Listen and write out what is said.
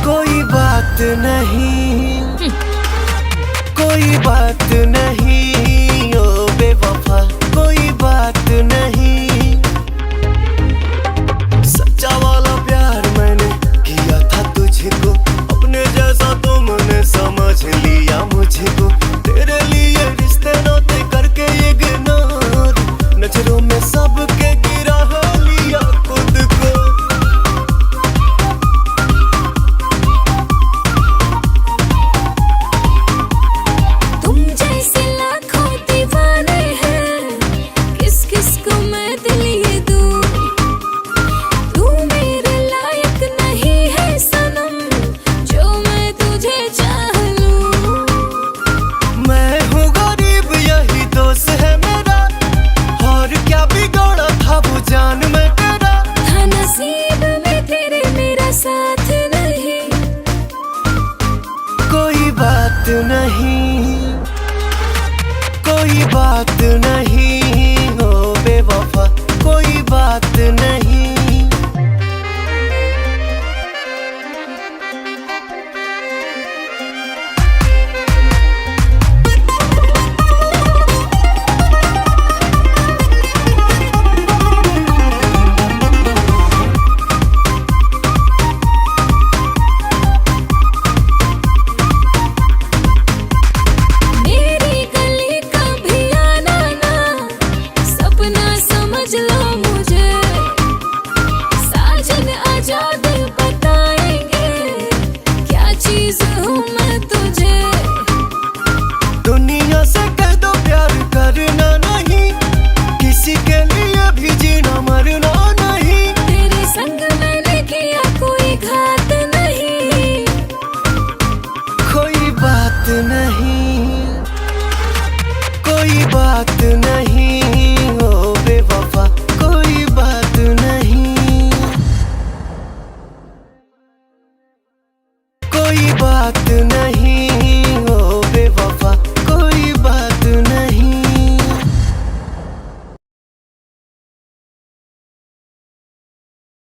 कोई बात नहीं, कोई बात नहीं ओ बेवफा, कोई बात नहीं। सच्चा वाला प्यार मैंने किया था तुझको, अपने जैसा तुमने समझ लिया मुझको। तेरे लिए रिश्ते नाते करके इग्नोर, नजरों में सबके गिरा लिया खुद को। तुम जैसे लाखों दीवाने हैं, किस किस को मैं दिल ये दूं। तू मेरे लायक नहीं है सनम, जो मैं तुझे चाह लूं। मैं हूँ गरीब यही दोस्त है मेरा, और क्या बिगड़ा था वो जान में तेरा। था नसीब में तेरे मेरा साथ नहीं। कोई बात नहीं, कोई बात नहीं ओ बेवफा, कोई बात नहीं। मेरी गली का भी आना ना, सपना समझ लो मुझे। साजन आजाद बताएंगे, क्या चीज हूँ मैं तुझे। दुनिया से कह दो प्यार करना नहीं, किसी के लिए भी जीना मरना नहीं। तेरे संग मैंने किया कोई घात नहीं। कोई बात नहीं, कोई बात नहीं ओ बेवफा, कोई बात नहीं, कोई बात नहीं।